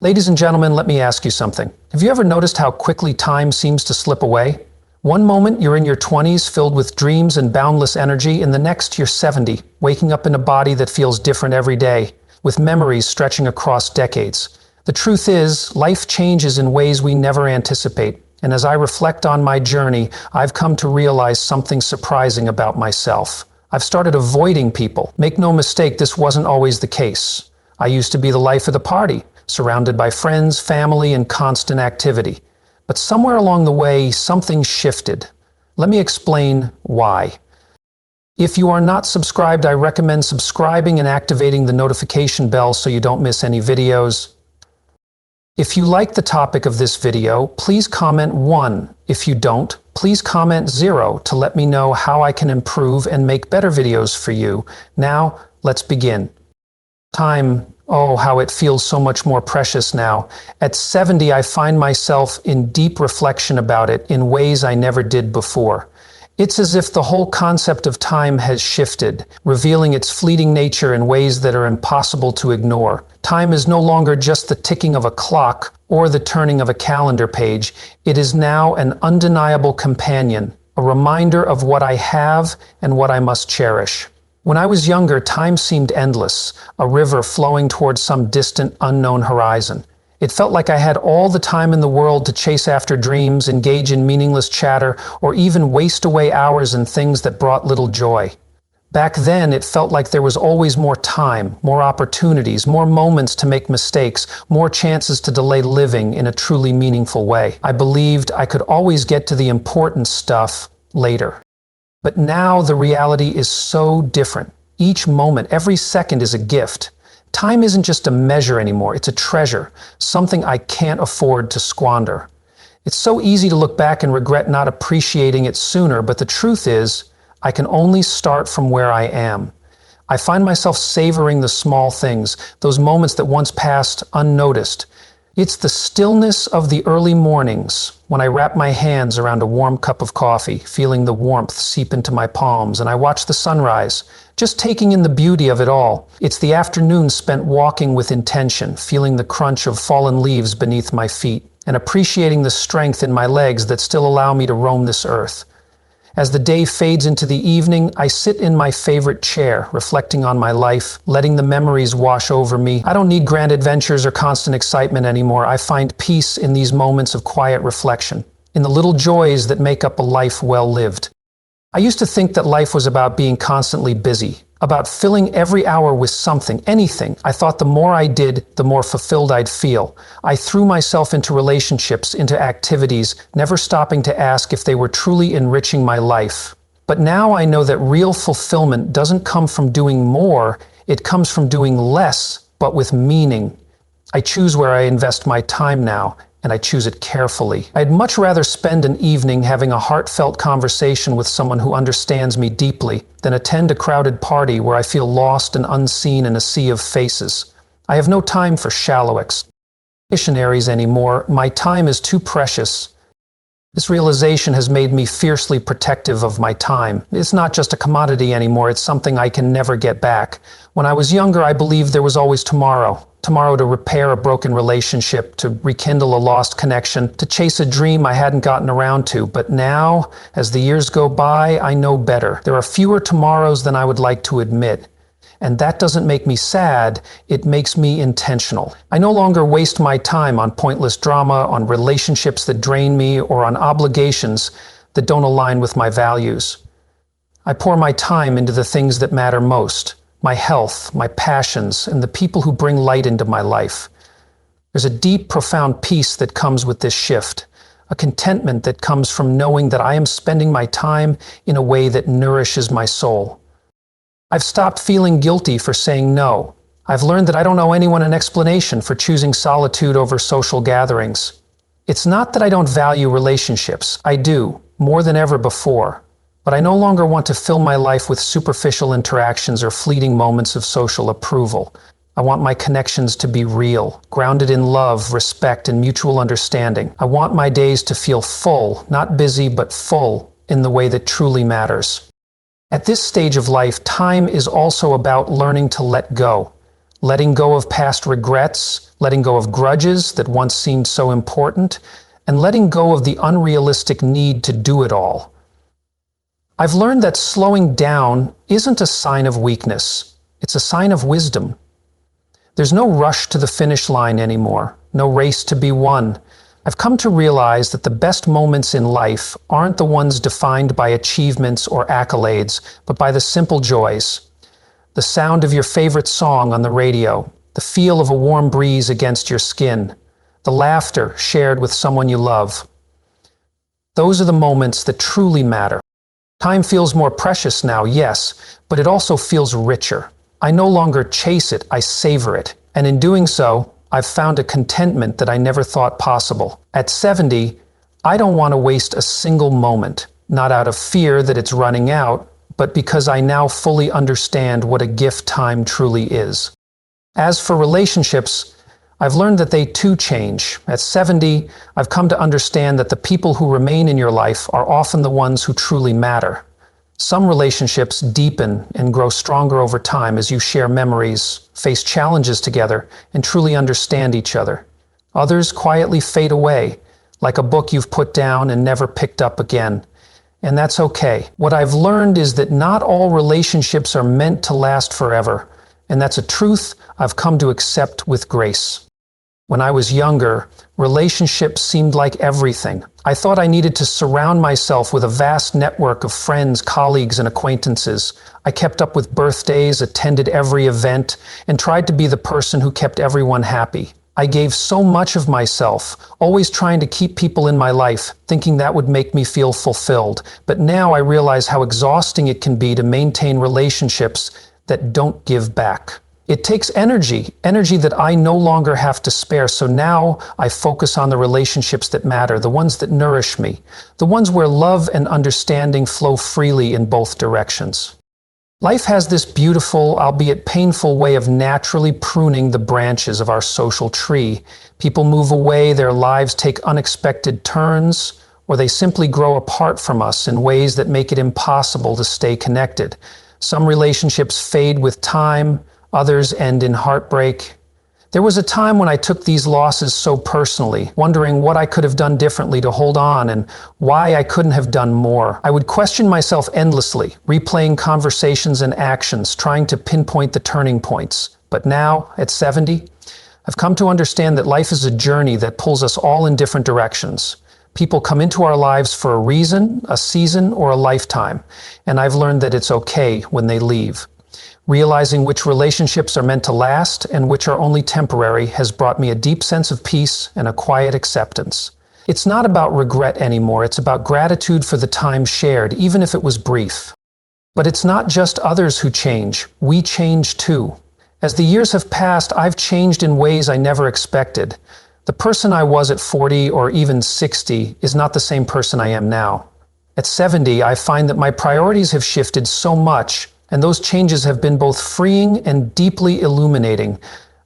Ladies and gentlemen, let me ask you something. Have you ever noticed how quickly time seems to slip away? One moment you're in your 20s filled with dreams and boundless energy, and the next you're 70, waking up in a body that feels different every day, with memories stretching across decades. The truth is, life changes in ways we never anticipate, and as I reflect on my journey, I've come to realize something surprising about myself. I've started avoiding people. Make no mistake, this wasn't always the case. I used to be the life of the party, surrounded by friends, family, and constant activity. But somewhere along the way, something shifted. Let me explain why. If you are not subscribed, I recommend subscribing and activating the notification bell so you don't miss any videos. If you like the topic of this video, please comment 1. If you don't, please comment 0 to let me know how I can improve and make better videos for you. Now, let's begin. Time. Oh, how it feels so much more precious now. At 70, I find myself in deep reflection about it in ways I never did before. It's as if the whole concept of time has shifted, revealing its fleeting nature in ways that are impossible to ignore. Time is no longer just the ticking of a clock or the turning of a calendar page. It is now an undeniable companion, a reminder of what I have and what I must cherish. When I was younger, time seemed endless, a river flowing towards some distant, unknown horizon. It felt like I had all the time in the world to chase after dreams, engage in meaningless chatter, or even waste away hours in things that brought little joy. Back then, it felt like there was always more time, more opportunities, more moments to make mistakes, more chances to delay living in a truly meaningful way. I believed I could always get to the important stuff later. But now the reality is so different. Each moment, every second is a gift. Time isn't just a measure anymore, it's a treasure, something I can't afford to squander. It's so easy to look back and regret not appreciating it sooner, but the truth is, I can only start from where I am. I find myself savoring the small things, those moments that once passed unnoticed. It's the stillness of the early mornings when I wrap my hands around a warm cup of coffee, feeling the warmth seep into my palms, and I watch the sunrise, just taking in the beauty of it all. It's the afternoon spent walking with intention, feeling the crunch of fallen leaves beneath my feet, and appreciating the strength in my legs that still allow me to roam this earth. As the day fades into the evening, I sit in my favorite chair, reflecting on my life, letting the memories wash over me. I don't need grand adventures or constant excitement anymore. I find peace in these moments of quiet reflection, in the little joys that make up a life well lived. I used to think that life was about being constantly busy, about filling every hour with something, anything. I thought the more I did, the more fulfilled I'd feel. I threw myself into relationships, into activities, never stopping to ask if they were truly enriching my life. But now I know that real fulfillment doesn't come from doing more, it comes from doing less, but with meaning. I choose where I invest my time now, and I choose it carefully. I'd much rather spend an evening having a heartfelt conversation with someone who understands me deeply than attend a crowded party where I feel lost and unseen in a sea of faces. I have no time for shallow explanations anymore. My time is too precious. This realization has made me fiercely protective of my time. It's not just a commodity anymore, it's something I can never get back. When I was younger, I believed there was always tomorrow. Tomorrow to repair a broken relationship, to rekindle a lost connection, to chase a dream I hadn't gotten around to. But now, as the years go by, I know better. There are fewer tomorrows than I would like to admit. And that doesn't make me sad, it makes me intentional. I no longer waste my time on pointless drama, on relationships that drain me, or on obligations that don't align with my values. I pour my time into the things that matter most. My health, my passions, and the people who bring light into my life. There's a deep, profound peace that comes with this shift, a contentment that comes from knowing that I am spending my time in a way that nourishes my soul. I've stopped feeling guilty for saying no. I've learned that I don't owe anyone an explanation for choosing solitude over social gatherings. It's not that I don't value relationships. I do, more than ever before. But I no longer want to fill my life with superficial interactions or fleeting moments of social approval. I want my connections to be real, grounded in love, respect, and mutual understanding. I want my days to feel full, not busy, but full, in the way that truly matters. At this stage of life, time is also about learning to let go. Letting go of past regrets, letting go of grudges that once seemed so important, and letting go of the unrealistic need to do it all. I've learned that slowing down isn't a sign of weakness. It's a sign of wisdom. There's no rush to the finish line anymore, no race to be won. I've come to realize that the best moments in life aren't the ones defined by achievements or accolades, but by the simple joys. The sound of your favorite song on the radio, the feel of a warm breeze against your skin, the laughter shared with someone you love. Those are the moments that truly matter. Time feels more precious now, yes, but it also feels richer. I no longer chase it, I savor it. And in doing so, I've found a contentment that I never thought possible. At 70, I don't want to waste a single moment, not out of fear that it's running out, but because I now fully understand what a gift time truly is. As for relationships, I've learned that they too change. At 70, I've come to understand that the people who remain in your life are often the ones who truly matter. Some relationships deepen and grow stronger over time as you share memories, face challenges together, and truly understand each other. Others quietly fade away, like a book you've put down and never picked up again. And that's okay. What I've learned is that not all relationships are meant to last forever, and that's a truth I've come to accept with grace. When I was younger, relationships seemed like everything. I thought I needed to surround myself with a vast network of friends, colleagues, and acquaintances. I kept up with birthdays, attended every event, and tried to be the person who kept everyone happy. I gave so much of myself, always trying to keep people in my life, thinking that would make me feel fulfilled. But now I realize how exhausting it can be to maintain relationships that don't give back. It takes energy that I no longer have to spare, so now I focus on the relationships that matter, the ones that nourish me, the ones where love and understanding flow freely in both directions. Life has this beautiful, albeit painful way of naturally pruning the branches of our social tree. People move away, their lives take unexpected turns, or they simply grow apart from us in ways that make it impossible to stay connected. Some relationships fade with time, others end in heartbreak. There was a time when I took these losses so personally, wondering what I could have done differently to hold on and why I couldn't have done more. I would question myself endlessly, replaying conversations and actions, trying to pinpoint the turning points. But now, at 70, I've come to understand that life is a journey that pulls us all in different directions. People come into our lives for a reason, a season, or a lifetime, and I've learned that it's okay when they leave. Realizing which relationships are meant to last and which are only temporary has brought me a deep sense of peace and a quiet acceptance. It's not about regret anymore, it's about gratitude for the time shared, even if it was brief. But it's not just others who change, we change too. As the years have passed, I've changed in ways I never expected. The person I was at 40 or even 60 is not the same person I am now. At 70, I find that my priorities have shifted so much, and those changes have been both freeing and deeply illuminating.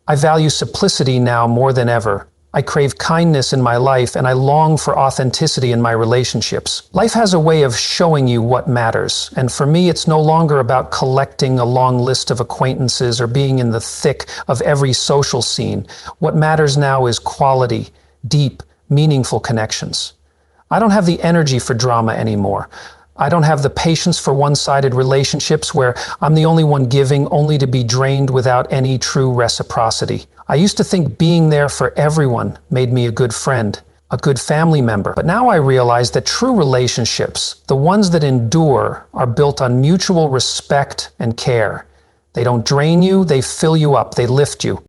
I value simplicity now more than ever. I crave kindness in my life, and I long for authenticity in my relationships. Life has a way of showing you what matters, and for me it's no longer about collecting a long list of acquaintances or being in the thick of every social scene. What matters now is quality, deep, meaningful connections. I don't have the energy for drama anymore. I don't have the patience for one-sided relationships where I'm the only one giving only to be drained without any true reciprocity. I used to think being there for everyone made me a good friend, a good family member. But now I realize that true relationships, the ones that endure, are built on mutual respect and care. They don't drain you, they fill you up, they lift you.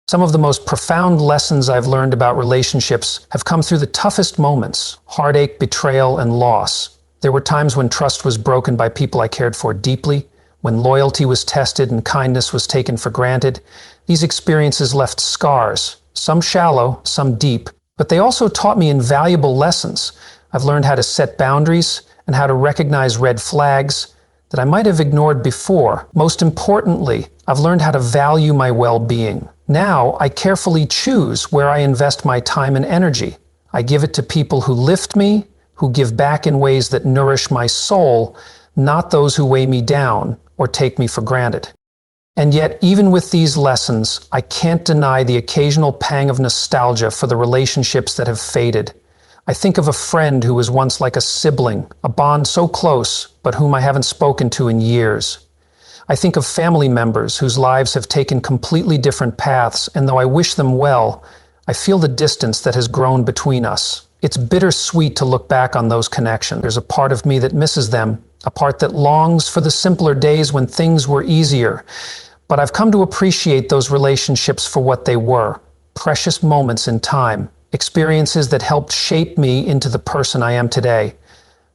Some of the most profound lessons I've learned about relationships have come through the toughest moments: heartache, betrayal, and loss. There were times when trust was broken by people I cared for deeply, when loyalty was tested and kindness was taken for granted. These experiences left scars, some shallow, some deep, but they also taught me invaluable lessons. I've learned how to set boundaries and how to recognize red flags that I might have ignored before. Most importantly, I've learned how to value my well-being. Now, I carefully choose where I invest my time and energy. I give it to people who lift me, who give back in ways that nourish my soul, not those who weigh me down or take me for granted. And yet, even with these lessons, I can't deny the occasional pang of nostalgia for the relationships that have faded. I think of a friend who was once like a sibling, a bond so close, but whom I haven't spoken to in years. I think of family members whose lives have taken completely different paths, and though I wish them well, I feel the distance that has grown between us. It's bittersweet to look back on those connections. There's a part of me that misses them, a part that longs for the simpler days when things were easier. But I've come to appreciate those relationships for what they were, precious moments in time, experiences that helped shape me into the person I am today.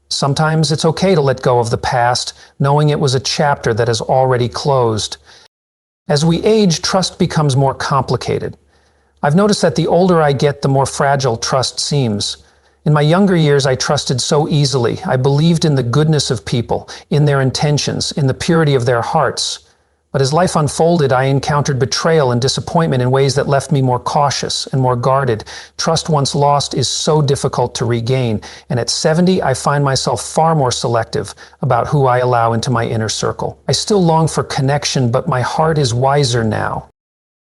Sometimes it's okay to let go of the past, knowing it was a chapter that has already closed. As we age, trust becomes more complicated. I've noticed that the older I get, the more fragile trust seems. In my younger years, I trusted so easily. I believed in the goodness of people, in their intentions, in the purity of their hearts. But as life unfolded, I encountered betrayal and disappointment in ways that left me more cautious and more guarded. Trust once lost is so difficult to regain, and at 70, I find myself far more selective about who I allow into my inner circle. I still long for connection, but my heart is wiser now.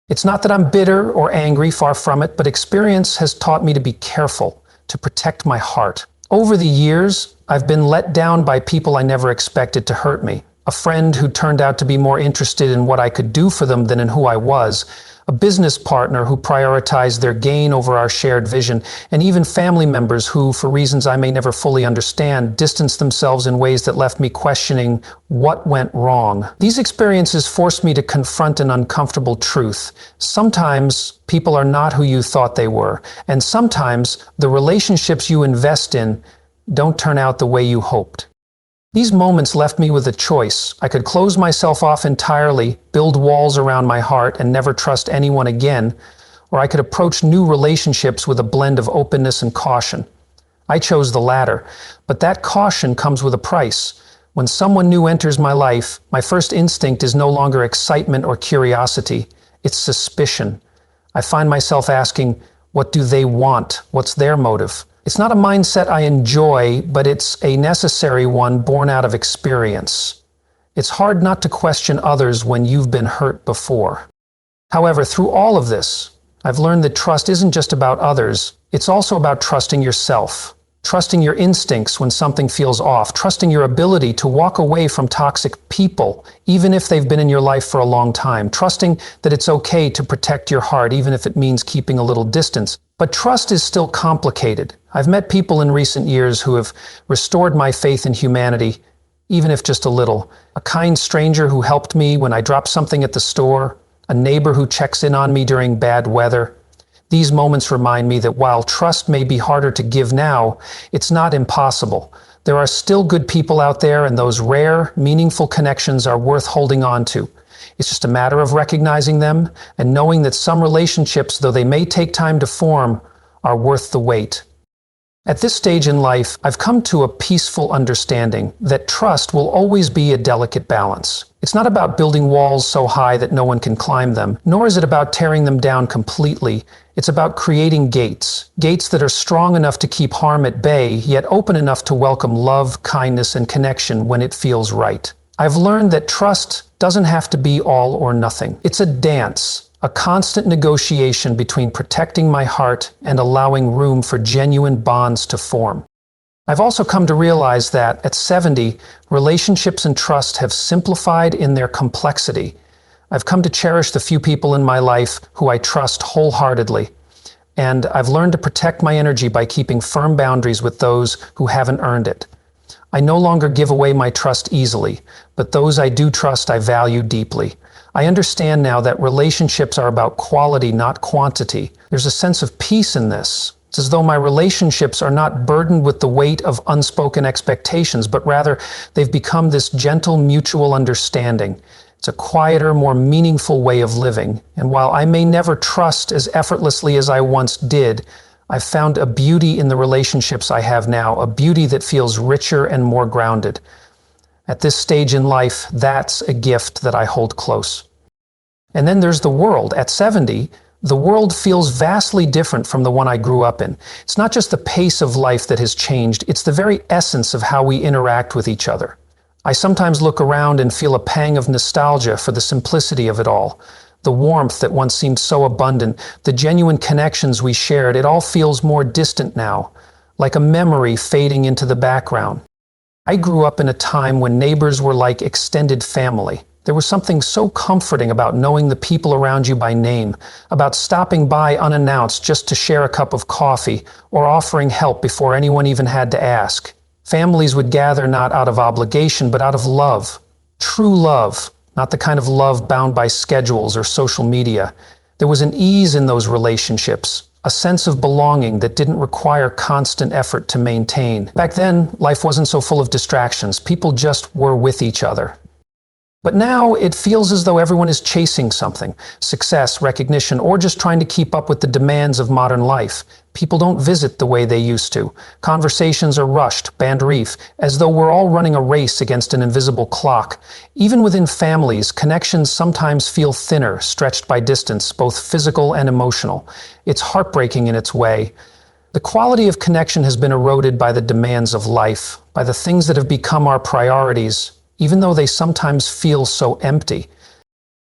It's not that I'm bitter or angry, far from it, but experience has taught me to be careful, to protect my heart. Over the years, I've been let down by people I never expected to hurt me. A friend who turned out to be more interested in what I could do for them than in who I was, a business partner who prioritized their gain over our shared vision, and even family members who, for reasons I may never fully understand, distanced themselves in ways that left me questioning what went wrong. These experiences forced me to confront an uncomfortable truth. Sometimes people are not who you thought they were, and sometimes the relationships you invest in don't turn out the way you hoped. These moments left me with a choice. I could close myself off entirely, build walls around my heart, and never trust anyone again, or I could approach new relationships with a blend of openness and caution. I chose the latter, but that caution comes with a price. When someone new enters my life, my first instinct is no longer excitement or curiosity, it's suspicion. I find myself asking, what do they want? What's their motive? It's not a mindset I enjoy, but it's a necessary one born out of experience. It's hard not to question others when you've been hurt before. However, through all of this, I've learned that trust isn't just about others, it's also about trusting yourself. Trusting your instincts when something feels off, trusting your ability to walk away from toxic people, even if they've been in your life for a long time, trusting that it's okay to protect your heart, even if it means keeping a little distance. But trust is still complicated. I've met people in recent years who have restored my faith in humanity, even if just a little. A kind stranger who helped me when I dropped something at the store, a neighbor who checks in on me during bad weather. These moments remind me that while trust may be harder to give now, it's not impossible. There are still good people out there, and those rare, meaningful connections are worth holding on to. It's just a matter of recognizing them and knowing that some relationships, though they may take time to form, are worth the wait. At this stage in life, I've come to a peaceful understanding that trust will always be a delicate balance. It's not about building walls so high that no one can climb them, nor is it about tearing them down completely. It's about creating gates that are strong enough to keep harm at bay, yet open enough to welcome love, kindness, and connection when it feels right. I've learned that trust doesn't have to be all or nothing. It's a dance, a constant negotiation between protecting my heart and allowing room for genuine bonds to form. I've also come to realize that, at 70, relationships and trust have simplified in their complexity. I've come to cherish the few people in my life who I trust wholeheartedly. And I've learned to protect my energy by keeping firm boundaries with those who haven't earned it. I no longer give away my trust easily, but those I do trust I value deeply. I understand now that relationships are about quality, not quantity. There's a sense of peace in this. It's as though my relationships are not burdened with the weight of unspoken expectations, but rather they've become this gentle mutual understanding. It's a quieter, more meaningful way of living. And while I may never trust as effortlessly as I once did, I've found a beauty in the relationships I have now, a beauty that feels richer and more grounded. At this stage in life, that's a gift that I hold close. And then there's the world. At 70, the world feels vastly different from the one I grew up in. It's not just the pace of life that has changed, it's the very essence of how we interact with each other. I sometimes look around and feel a pang of nostalgia for the simplicity of it all. The warmth that once seemed so abundant, the genuine connections we shared, it all feels more distant now, like a memory fading into the background. I grew up in a time when neighbors were like extended family. There was something so comforting about knowing the people around you by name, about stopping by unannounced just to share a cup of coffee, or offering help before anyone even had to ask. Families would gather not out of obligation, but out of love. True love, not the kind of love bound by schedules or social media. There was an ease in those relationships, a sense of belonging that didn't require constant effort to maintain. Back then, life wasn't so full of distractions. People just were with each other. But now it feels as though everyone is chasing something, success, recognition, or just trying to keep up with the demands of modern life. People don't visit the way they used to. Conversations are rushed, banned brief, as though we're all running a race against an invisible clock. Even within families, connections sometimes feel thinner, stretched by distance, both physical and emotional. It's heartbreaking in its way. The quality of connection has been eroded by the demands of life, by the things that have become our priorities, even though they sometimes feel so empty.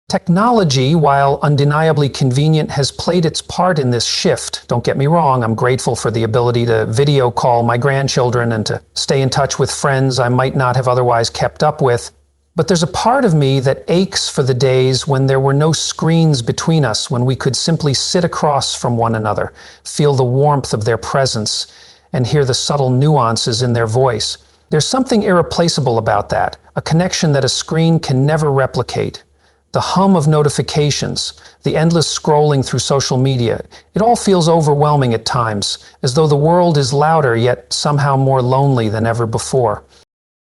Technology, while undeniably convenient, has played its part in this shift. Don't get me wrong, I'm grateful for the ability to video call my grandchildren and to stay in touch with friends I might not have otherwise kept up with. But there's a part of me that aches for the days when there were no screens between us, when we could simply sit across from one another, feel the warmth of their presence, and hear the subtle nuances in their voice. There's something irreplaceable about that, a connection that a screen can never replicate. The hum of notifications, the endless scrolling through social media, it all feels overwhelming at times, as though the world is louder yet somehow more lonely than ever before.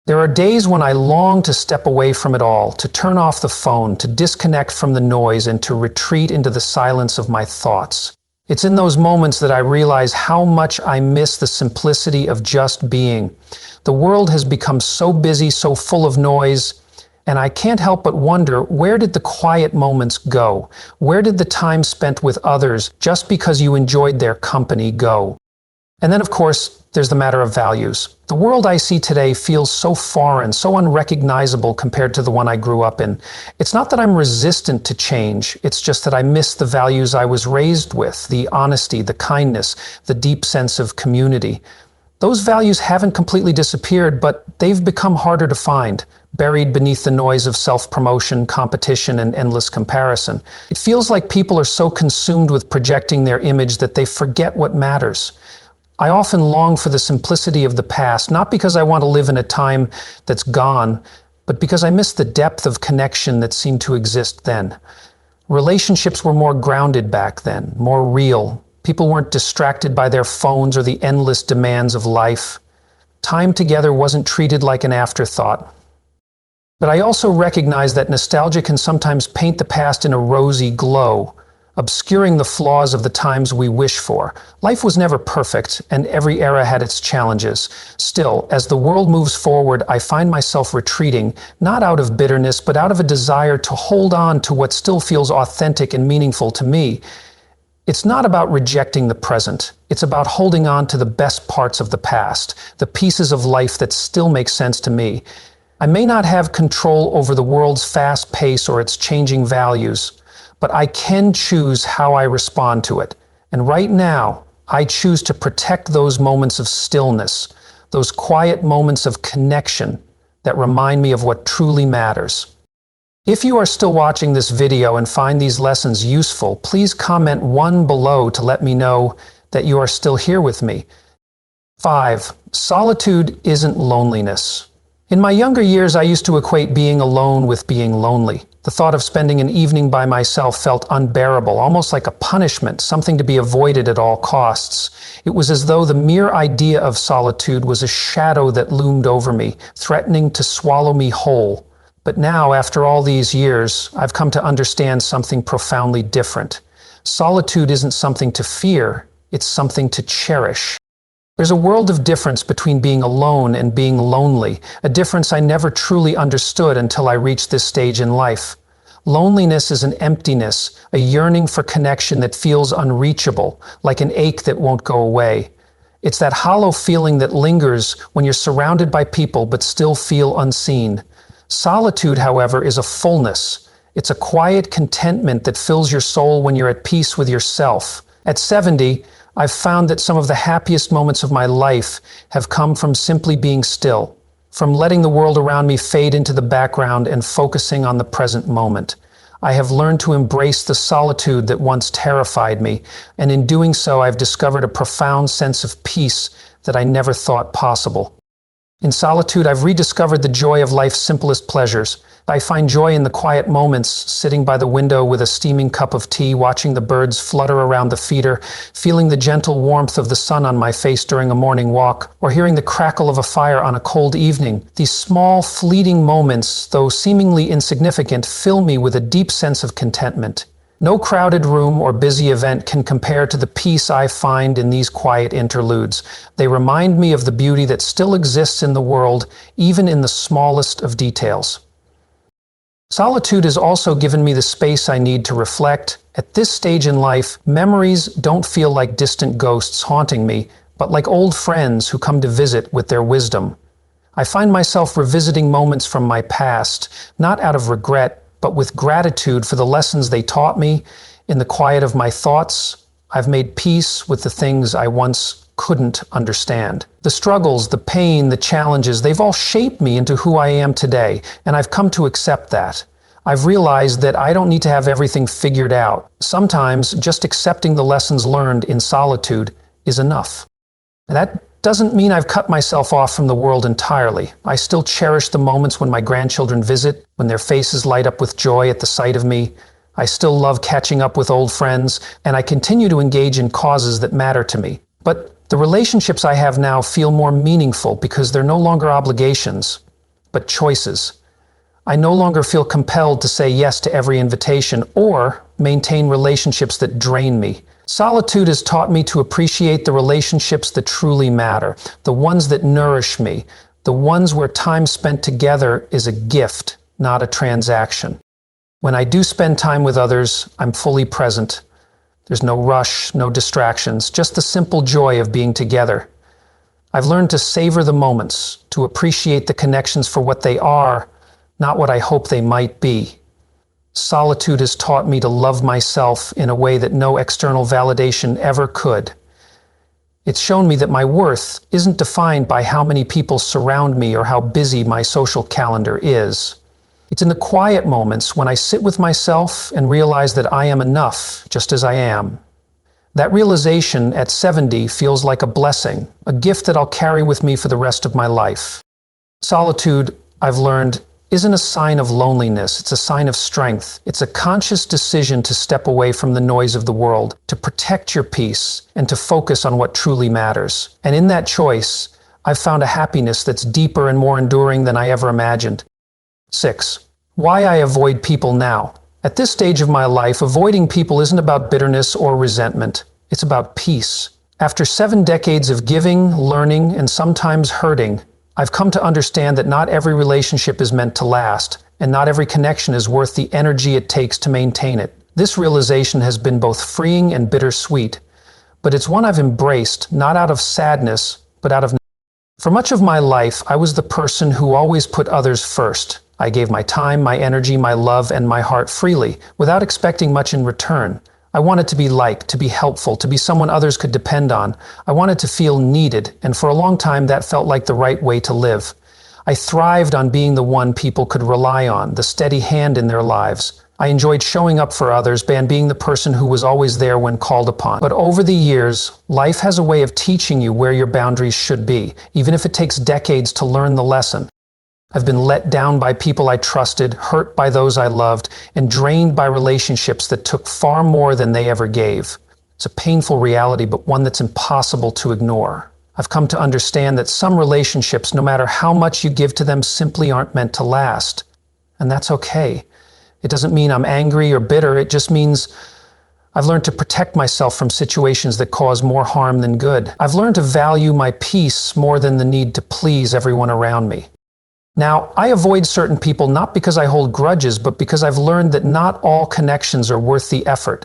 There are days when I long to step away from it all, to turn off the phone, to disconnect from the noise, and to retreat into the silence of my thoughts. It's in those moments that I realize how much I miss the simplicity of just being. The world has become so busy, so full of noise, and I can't help but wonder, where did the quiet moments go? Where did the time spent with others just because you enjoyed their company go? And then, of course, there's the matter of values. The world I see today feels so foreign, so unrecognizable compared to the one I grew up in. It's not that I'm resistant to change, it's just that I miss the values I was raised with, the honesty, the kindness, the deep sense of community. Those values haven't completely disappeared, but they've become harder to find, buried beneath the noise of self-promotion, competition, and endless comparison. It feels like people are so consumed with projecting their image that they forget what matters. I often long for the simplicity of the past, not because I want to live in a time that's gone, but because I miss the depth of connection that seemed to exist then. Relationships were more grounded back then, more real. People weren't distracted by their phones or the endless demands of life. Time together wasn't treated like an afterthought. But I also recognize that nostalgia can sometimes paint the past in a rosy glow, obscuring the flaws of the times we wish for. Life was never perfect, and every era had its challenges. Still, as the world moves forward, I find myself retreating, not out of bitterness, but out of a desire to hold on to what still feels authentic and meaningful to me. It's not about rejecting the present. It's about holding on to the best parts of the past, the pieces of life that still make sense to me. I may not have control over the world's fast pace or its changing values, but I can choose how I respond to it. And right now, I choose to protect those moments of stillness, those quiet moments of connection that remind me of what truly matters. If you are still watching this video and find these lessons useful, please comment 1 below to let me know that you are still here with me. 5. Solitude isn't loneliness. In my younger years, I used to equate being alone with being lonely. The thought of spending an evening by myself felt unbearable, almost like a punishment, something to be avoided at all costs. It was as though the mere idea of solitude was a shadow that loomed over me, threatening to swallow me whole. But now, after all these years, I've come to understand something profoundly different. Solitude isn't something to fear, it's something to cherish. There's a world of difference between being alone and being lonely, a difference I never truly understood until I reached this stage in life. Loneliness is an emptiness, a yearning for connection that feels unreachable, like an ache that won't go away. It's that hollow feeling that lingers when you're surrounded by people but still feel unseen. Solitude, however, is a fullness. It's a quiet contentment that fills your soul when you're at peace with yourself. At 70, I've found that some of the happiest moments of my life have come from simply being still, from letting the world around me fade into the background and focusing on the present moment. I have learned to embrace the solitude that once terrified me, and in doing so, I've discovered a profound sense of peace that I never thought possible. In solitude, I've rediscovered the joy of life's simplest pleasures. I find joy in the quiet moments, sitting by the window with a steaming cup of tea, watching the birds flutter around the feeder, feeling the gentle warmth of the sun on my face during a morning walk, or hearing the crackle of a fire on a cold evening. These small, fleeting moments, though seemingly insignificant, fill me with a deep sense of contentment. No crowded room or busy event can compare to the peace I find in these quiet interludes. They remind me of the beauty that still exists in the world, even in the smallest of details. Solitude has also given me the space I need to reflect. At this stage in life, memories don't feel like distant ghosts haunting me, but like old friends who come to visit with their wisdom. I find myself revisiting moments from my past, not out of regret, but with gratitude for the lessons they taught me. In the quiet of my thoughts, I've made peace with the things I once couldn't understand. The struggles, the pain, the challenges, they've all shaped me into who I am today, and I've come to accept that. I've realized that I don't need to have everything figured out. Sometimes just accepting the lessons learned in solitude is enough. And that doesn't mean I've cut myself off from the world entirely. I still cherish the moments when my grandchildren visit, when their faces light up with joy at the sight of me. I still love catching up with old friends, and I continue to engage in causes that matter to me. But the relationships I have now feel more meaningful because they're no longer obligations, but choices. I no longer feel compelled to say yes to every invitation or maintain relationships that drain me. Solitude has taught me to appreciate the relationships that truly matter, the ones that nourish me, the ones where time spent together is a gift, not a transaction. When I do spend time with others, I'm fully present. There's no rush, no distractions, just the simple joy of being together. I've learned to savor the moments, to appreciate the connections for what they are, not what I hope they might be. Solitude has taught me to love myself in a way that no external validation ever could. It's shown me that my worth isn't defined by how many people surround me or how busy my social calendar is. It's in the quiet moments when I sit with myself and realize that I am enough just as I am. That realization at 70 feels like a blessing, a gift that I'll carry with me for the rest of my life. Solitude, I've learned, isn't a sign of loneliness, it's a sign of strength. It's a conscious decision to step away from the noise of the world, to protect your peace, and to focus on what truly matters. And in that choice, I've found a happiness that's deeper and more enduring than I ever imagined. 6. Why I avoid people now. At this stage of my life, avoiding people isn't about bitterness or resentment. It's about peace. After 7 decades of giving, learning, and sometimes hurting, I've come to understand that not every relationship is meant to last, and not every connection is worth the energy it takes to maintain it. This realization has been both freeing and bittersweet, but it's one I've embraced, not out of sadness, but out of... For much of my life, I was the person who always put others first. I gave my time, my energy, my love, and my heart freely, without expecting much in return. I wanted to be liked, to be helpful, to be someone others could depend on. I wanted to feel needed, and for a long time that felt like the right way to live. I thrived on being the one people could rely on, the steady hand in their lives. I enjoyed showing up for others and being the person who was always there when called upon. But over the years, life has a way of teaching you where your boundaries should be, even if it takes decades to learn the lesson. I've been let down by people I trusted, hurt by those I loved, and drained by relationships that took far more than they ever gave. It's a painful reality, but one that's impossible to ignore. I've come to understand that some relationships, no matter how much you give to them, simply aren't meant to last. And that's okay. It doesn't mean I'm angry or bitter, it just means I've learned to protect myself from situations that cause more harm than good. I've learned to value my peace more than the need to please everyone around me. Now, I avoid certain people not because I hold grudges, but because I've learned that not all connections are worth the effort.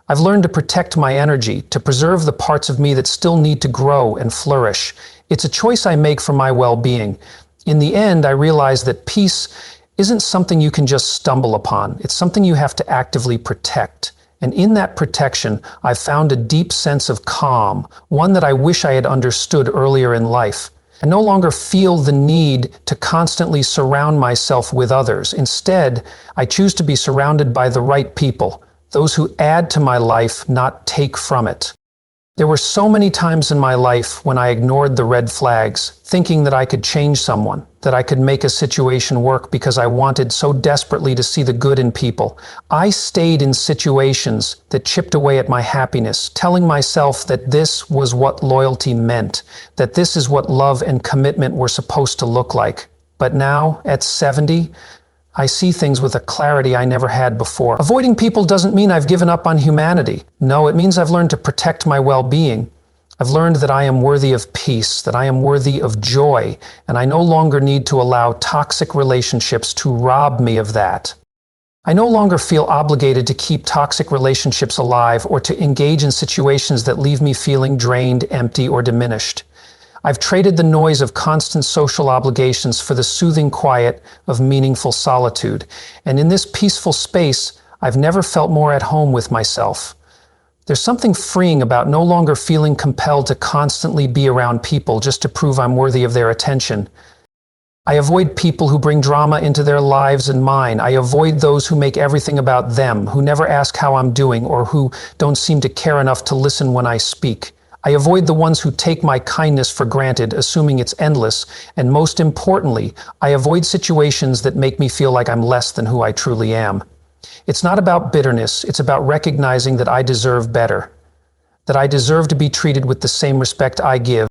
I've learned to protect my energy, to preserve the parts of me that still need to grow and flourish. It's a choice I make for my well-being. In the end, I realize that peace isn't something you can just stumble upon. It's something you have to actively protect. And in that protection, I've found a deep sense of calm, one that I wish I had understood earlier in life. I no longer feel the need to constantly surround myself with others. Instead, I choose to be surrounded by the right people, those who add to my life, not take from it. There were so many times in my life when I ignored the red flags, thinking that I could change someone, that I could make a situation work because I wanted so desperately to see the good in people. I stayed in situations that chipped away at my happiness, telling myself that this was what loyalty meant, that this is what love and commitment were supposed to look like. But now, at 70, I see things with a clarity I never had before. Avoiding people doesn't mean I've given up on humanity. No, it means I've learned to protect my well-being. I've learned that I am worthy of peace, that I am worthy of joy, and I no longer need to allow toxic relationships to rob me of that. I no longer feel obligated to keep toxic relationships alive or to engage in situations that leave me feeling drained, empty, or diminished. I've traded the noise of constant social obligations for the soothing quiet of meaningful solitude. And in this peaceful space, I've never felt more at home with myself. There's something freeing about no longer feeling compelled to constantly be around people just to prove I'm worthy of their attention. I avoid people who bring drama into their lives and mine. I avoid those who make everything about them, who never ask how I'm doing, or who don't seem to care enough to listen when I speak. I avoid the ones who take my kindness for granted, assuming it's endless, and most importantly, I avoid situations that make me feel like I'm less than who I truly am. It's not about bitterness, it's about recognizing that I deserve better, that I deserve to be treated with the same respect I give.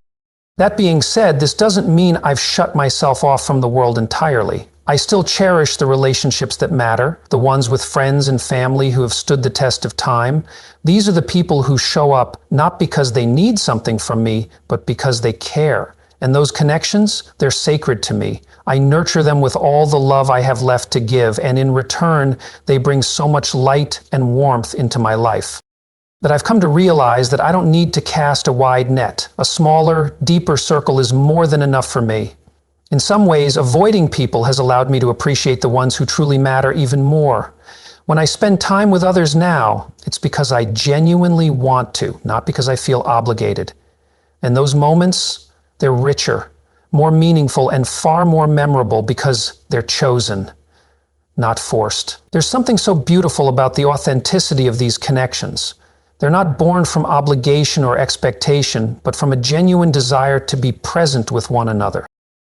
That being said, this doesn't mean I've shut myself off from the world entirely. I still cherish the relationships that matter, the ones with friends and family who have stood the test of time. These are the people who show up not because they need something from me, but because they care. And those connections, they're sacred to me. I nurture them with all the love I have left to give, and in return, they bring so much light and warmth into my life that I've come to realize that I don't need to cast a wide net. A smaller, deeper circle is more than enough for me. In some ways, avoiding people has allowed me to appreciate the ones who truly matter even more. When I spend time with others now, it's because I genuinely want to, not because I feel obligated. And those moments, they're richer, more meaningful, and far more memorable because they're chosen, not forced. There's something so beautiful about the authenticity of these connections. They're not born from obligation or expectation, but from a genuine desire to be present with one another.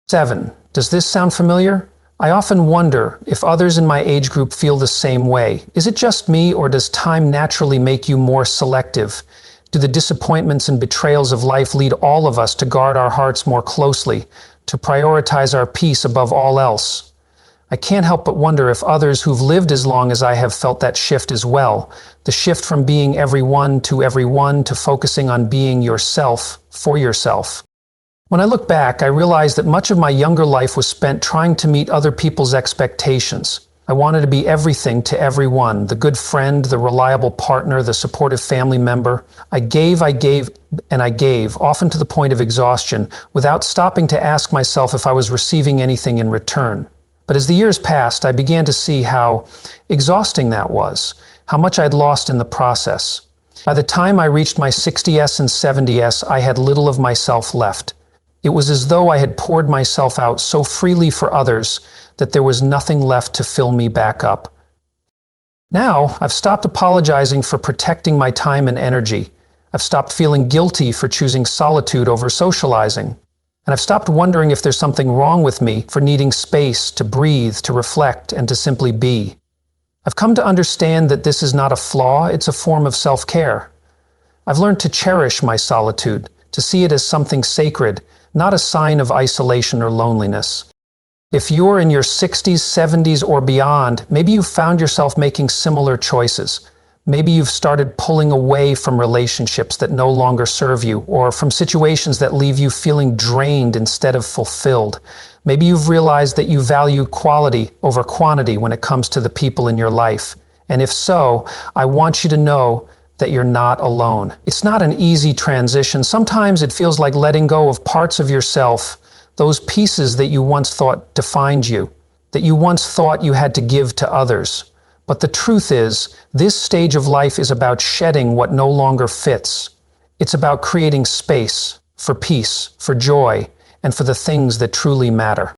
7. Does this sound familiar? I often wonder if others in my age group feel the same way. Is it just me, or does time naturally make you more selective? Do the disappointments and betrayals of life lead all of us to guard our hearts more closely, to prioritize our peace above all else? I can't help but wonder if others who've lived as long as I have felt that shift as well. The shift from being everyone to focusing on being yourself for yourself. When I look back, I realize that much of my younger life was spent trying to meet other people's expectations. I wanted to be everything to everyone, the good friend, the reliable partner, the supportive family member. I gave, and I gave, often to the point of exhaustion, without stopping to ask myself if I was receiving anything in return. But as the years passed, I began to see how exhausting that was, how much I'd lost in the process. By the time I reached my 60s and 70s, I had little of myself left. It was as though I had poured myself out so freely for others that there was nothing left to fill me back up. Now, I've stopped apologizing for protecting my time and energy. I've stopped feeling guilty for choosing solitude over socializing. And I've stopped wondering if there's something wrong with me for needing space to breathe, to reflect, and to simply be. I've come to understand that this is not a flaw, it's a form of self-care. I've learned to cherish my solitude, to see it as something sacred, not a sign of isolation or loneliness. If you're in your 60s, 70s, or beyond, maybe you've found yourself making similar choices. Maybe you've started pulling away from relationships that no longer serve you, or from situations that leave you feeling drained instead of fulfilled. Maybe you've realized that you value quality over quantity when it comes to the people in your life. And if so, I want you to know that you're not alone. It's not an easy transition. Sometimes it feels like letting go of parts of yourself, those pieces that you once thought defined you, that you once thought you had to give to others. But the truth is, this stage of life is about shedding what no longer fits. It's about creating space for peace, for joy, and for the things that truly matter.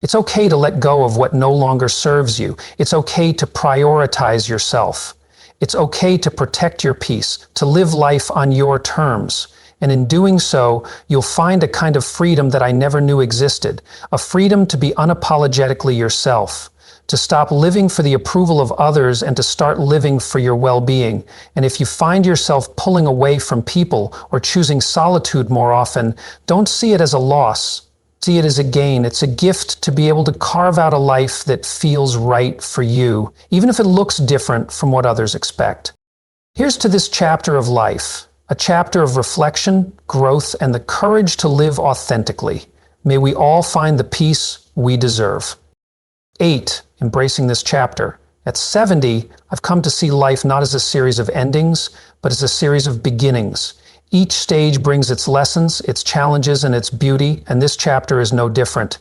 It's okay to let go of what no longer serves you. It's okay to prioritize yourself. It's okay to protect your peace, to live life on your terms. And in doing so, you'll find a kind of freedom that I never knew existed, a freedom to be unapologetically yourself, to stop living for the approval of others and to start living for your well-being. And if you find yourself pulling away from people or choosing solitude more often, don't see it as a loss. See it as a gain. It's a gift to be able to carve out a life that feels right for you, even if it looks different from what others expect. Here's to this chapter of life, a chapter of reflection, growth, and the courage to live authentically. May we all find the peace we deserve. 8. Embracing this chapter. At 70, I've come to see life not as a series of endings, but as a series of beginnings. Each stage brings its lessons, its challenges, and its beauty, and this chapter is no different.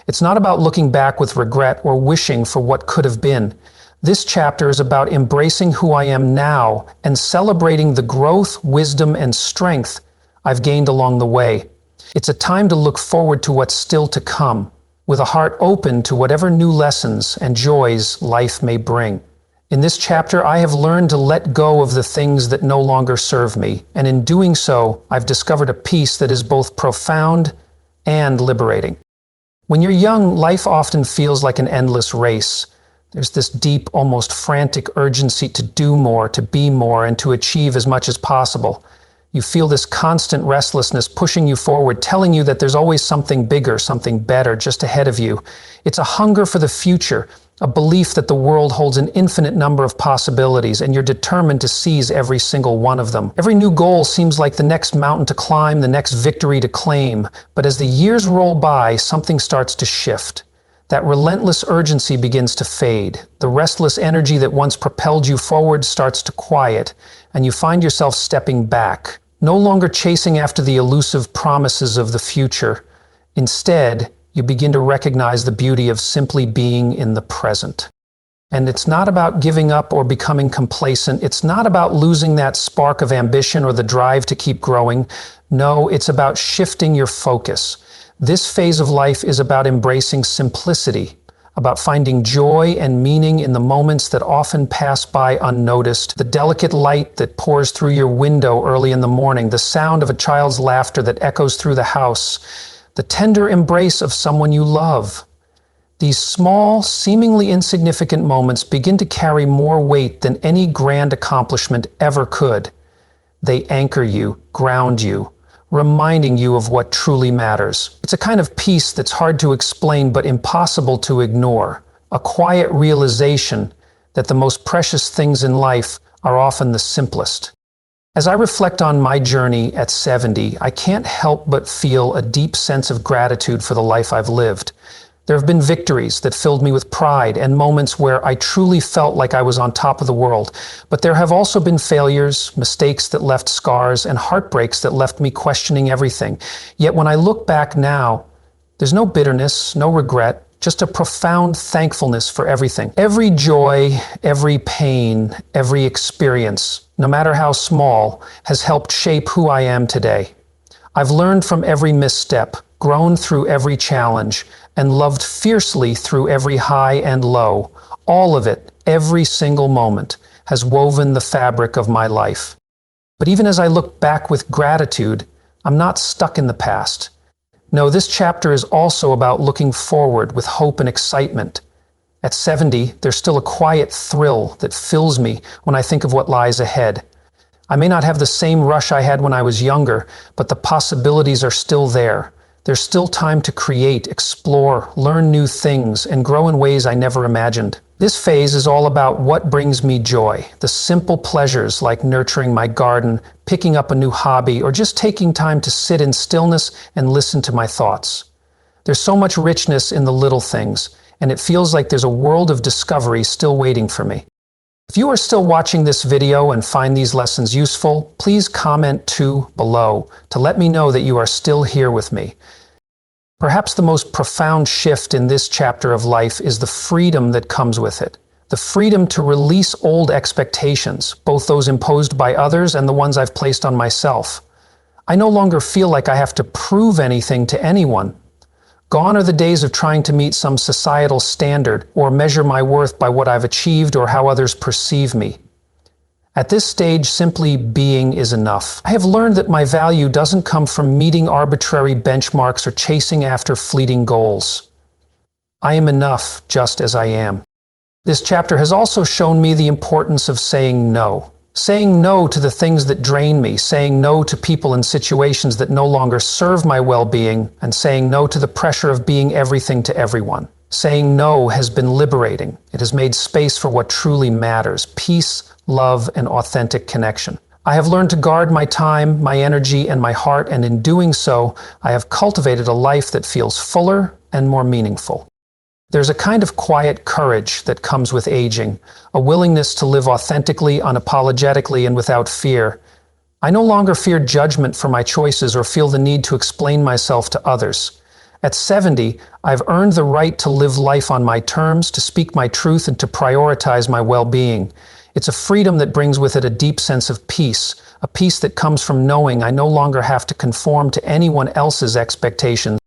It's not about looking back with regret or wishing for what could have been. This chapter is about embracing who I am now and celebrating the growth, wisdom, and strength I've gained along the way. It's a time to look forward to what's still to come, with a heart open to whatever new lessons and joys life may bring. In this chapter, I have learned to let go of the things that no longer serve me, and in doing so, I've discovered a peace that is both profound and liberating. When you're young, life often feels like an endless race. There's this deep, almost frantic urgency to do more, to be more, and to achieve as much as possible. You feel this constant restlessness pushing you forward, telling you that there's always something bigger, something better just ahead of you. It's a hunger for the future, a belief that the world holds an infinite number of possibilities, and you're determined to seize every single one of them. Every new goal seems like the next mountain to climb, the next victory to claim. But as the years roll by, something starts to shift. That relentless urgency begins to fade. The restless energy that once propelled you forward starts to quiet, and you find yourself stepping back, no longer chasing after the elusive promises of the future. Instead, you begin to recognize the beauty of simply being in the present. And it's not about giving up or becoming complacent. It's not about losing that spark of ambition or the drive to keep growing. No, it's about shifting your focus. This phase of life is about embracing simplicity, about finding joy and meaning in the moments that often pass by unnoticed, the delicate light that pours through your window early in the morning, the sound of a child's laughter that echoes through the house, the tender embrace of someone you love. These small, seemingly insignificant moments begin to carry more weight than any grand accomplishment ever could. They anchor you, ground you, reminding you of what truly matters. It's a kind of peace that's hard to explain but impossible to ignore, a quiet realization that the most precious things in life are often the simplest. As I reflect on my journey at 70, I can't help but feel a deep sense of gratitude for the life I've lived. There have been victories that filled me with pride and moments where I truly felt like I was on top of the world. But there have also been failures, mistakes that left scars, and heartbreaks that left me questioning everything. Yet when I look back now, there's no bitterness, no regret, just a profound thankfulness for everything. Every joy, every pain, every experience, no matter how small, has helped shape who I am today. I've learned from every misstep, grown through every challenge, and loved fiercely through every high and low. All of it, every single moment, has woven the fabric of my life. But even as I look back with gratitude, I'm not stuck in the past. No, this chapter is also about looking forward with hope and excitement. At 70, there's still a quiet thrill that fills me when I think of what lies ahead. I may not have the same rush I had when I was younger, but the possibilities are still there. There's still time to create, explore, learn new things, and grow in ways I never imagined. This phase is all about what brings me joy, the simple pleasures like nurturing my garden, picking up a new hobby, or just taking time to sit in stillness and listen to my thoughts. There's so much richness in the little things, and it feels like there's a world of discovery still waiting for me. If you are still watching this video and find these lessons useful, please comment 2 below to let me know that you are still here with me. Perhaps the most profound shift in this chapter of life is the freedom that comes with it. The freedom to release old expectations, both those imposed by others and the ones I've placed on myself. I no longer feel like I have to prove anything to anyone. Gone are the days of trying to meet some societal standard or measure my worth by what I've achieved or how others perceive me. At this stage, simply being is enough. I have learned that my value doesn't come from meeting arbitrary benchmarks or chasing after fleeting goals. I am enough just as I am. This chapter has also shown me the importance of saying no. Saying no to the things that drain me, saying no to people and situations that no longer serve my well-being, and saying no to the pressure of being everything to everyone. Saying no has been liberating. It has made space for what truly matters: peace, love, and authentic connection. I have learned to guard my time, my energy, and my heart, and in doing so, I have cultivated a life that feels fuller and more meaningful. There's a kind of quiet courage that comes with aging, a willingness to live authentically, unapologetically, and without fear. I no longer fear judgment for my choices or feel the need to explain myself to others. At 70, I've earned the right to live life on my terms, to speak my truth, and to prioritize my well-being. It's a freedom that brings with it a deep sense of peace, a peace that comes from knowing I no longer have to conform to anyone else's expectations.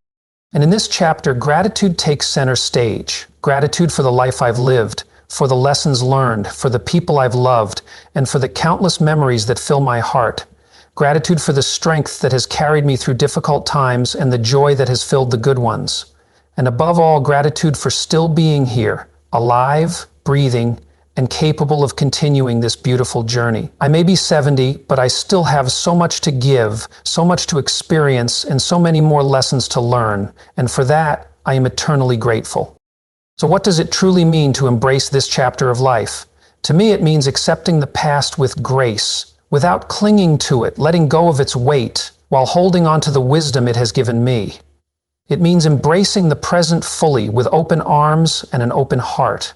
And in this chapter, gratitude takes center stage. Gratitude for the life I've lived, for the lessons learned, for the people I've loved, and for the countless memories that fill my heart. Gratitude for the strength that has carried me through difficult times and the joy that has filled the good ones. And above all, gratitude for still being here, alive, breathing, and capable of continuing this beautiful journey. I may be 70, but I still have so much to give, so much to experience, and so many more lessons to learn. And for that, I am eternally grateful. So what does it truly mean to embrace this chapter of life? To me, it means accepting the past with grace, without clinging to it, letting go of its weight, while holding on to the wisdom it has given me. It means embracing the present fully, with open arms and an open heart.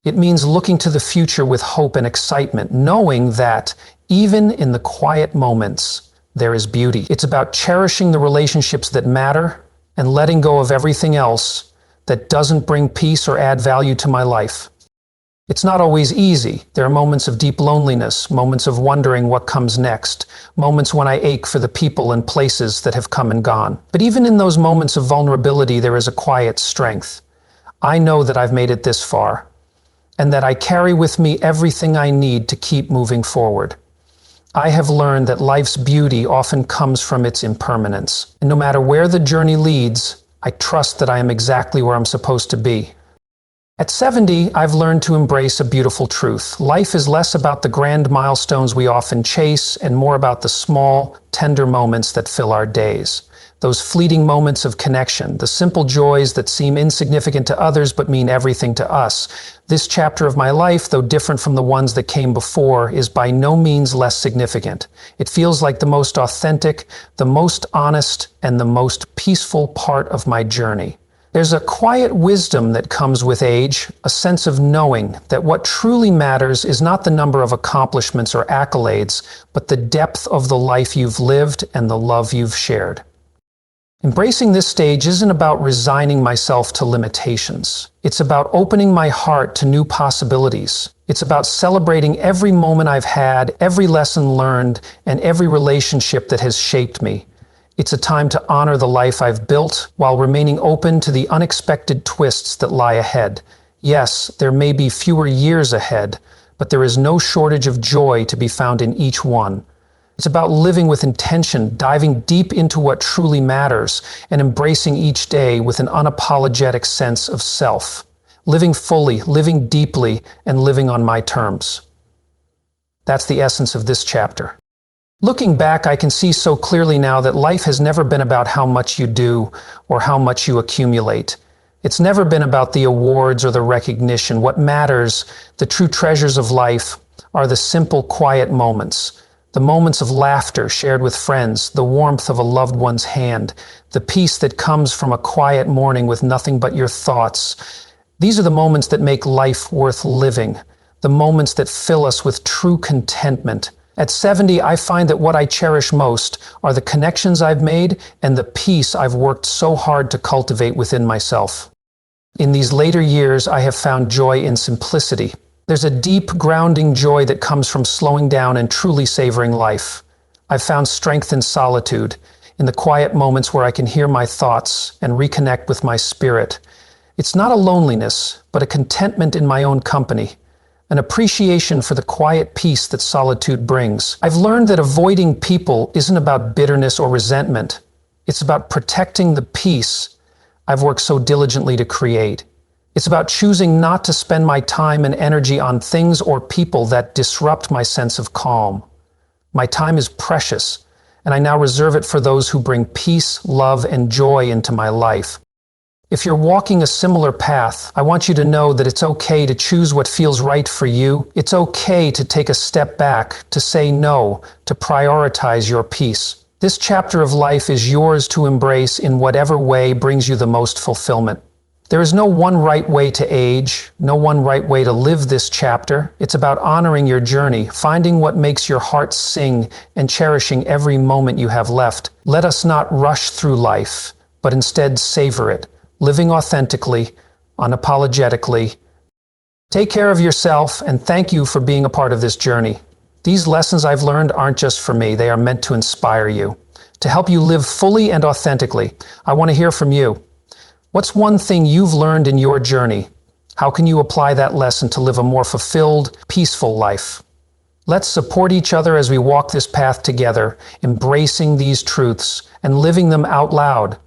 It means looking to the future with hope and excitement, knowing that, even in the quiet moments, there is beauty. It's about cherishing the relationships that matter and letting go of everything else that doesn't bring peace or add value to my life. It's not always easy. There are moments of deep loneliness, moments of wondering what comes next, moments when I ache for the people and places that have come and gone. But even in those moments of vulnerability, there is a quiet strength. I know that I've made it this far, and that I carry with me everything I need to keep moving forward. I have learned that life's beauty often comes from its impermanence. And no matter where the journey leads, I trust that I am exactly where I'm supposed to be. At 70, I've learned to embrace a beautiful truth. Life is less about the grand milestones we often chase and more about the small, tender moments that fill our days. Those fleeting moments of connection, the simple joys that seem insignificant to others but mean everything to us. This chapter of my life, though different from the ones that came before, is by no means less significant. It feels like the most authentic, the most honest, and the most peaceful part of my journey. There's a quiet wisdom that comes with age, a sense of knowing that what truly matters is not the number of accomplishments or accolades, but the depth of the life you've lived and the love you've shared. Embracing this stage isn't about resigning myself to limitations. It's about opening my heart to new possibilities. It's about celebrating every moment I've had, every lesson learned, and every relationship that has shaped me. It's a time to honor the life I've built while remaining open to the unexpected twists that lie ahead. Yes, there may be fewer years ahead, but there is no shortage of joy to be found in each one. It's about living with intention, diving deep into what truly matters, and embracing each day with an unapologetic sense of self. Living fully, living deeply, and living on my terms. That's the essence of this chapter. Looking back, I can see so clearly now that life has never been about how much you do or how much you accumulate. It's never been about the awards or the recognition. What matters, the true treasures of life, are the simple, quiet moments. The moments of laughter shared with friends, the warmth of a loved one's hand, the peace that comes from a quiet morning with nothing but your thoughts. These are the moments that make life worth living. the moments that fill us with true contentment. At 70, I find that what I cherish most are the connections I've made and the peace I've worked so hard to cultivate within myself. In these later years, I have found joy in simplicity. There's a deep, grounding joy that comes from slowing down and truly savoring life. I've found strength in solitude, in the quiet moments where I can hear my thoughts and reconnect with my spirit. It's not a loneliness, but a contentment in my own company, an appreciation for the quiet peace that solitude brings. I've learned that avoiding people isn't about bitterness or resentment. It's about protecting the peace I've worked so diligently to create. It's about choosing not to spend my time and energy on things or people that disrupt my sense of calm. My time is precious, and I now reserve it for those who bring peace, love, and joy into my life. If you're walking a similar path, I want you to know that it's okay to choose what feels right for you. It's okay to take a step back, to say no, to prioritize your peace. This chapter of life is yours to embrace in whatever way brings you the most fulfillment. There is no one right way to age, no one right way to live this chapter. It's about honoring your journey, finding what makes your heart sing, and cherishing every moment you have left. Let us not rush through life, but instead savor it, living authentically, unapologetically. Take care of yourself, and thank you for being a part of this journey. These lessons I've learned aren't just for me, they are meant to inspire you, to help you live fully and authentically. I want to hear from you. What's one thing you've learned in your journey? How can you apply that lesson to live a more fulfilled, peaceful life? Let's support each other as we walk this path together, embracing these truths and living them out loud.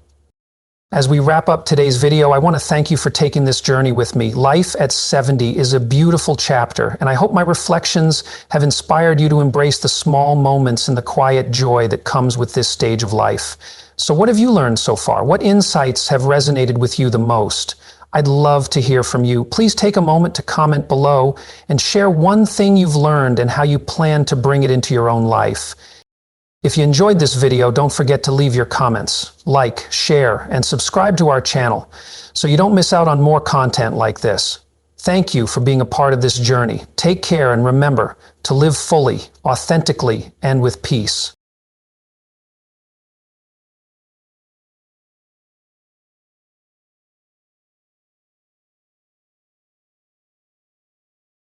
As we wrap up today's video, I want to thank you for taking this journey with me. Life at 70 is a beautiful chapter, and I hope my reflections have inspired you to embrace the small moments and the quiet joy that comes with this stage of life. So what have you learned so far? What insights have resonated with you the most? I'd love to hear from you. Please take a moment to comment below and share one thing you've learned and how you plan to bring it into your own life. If you enjoyed this video, don't forget to leave your comments, like, share, and subscribe to our channel so you don't miss out on more content like this. Thank you for being a part of this journey. Take care and remember to live fully, authentically, and with peace.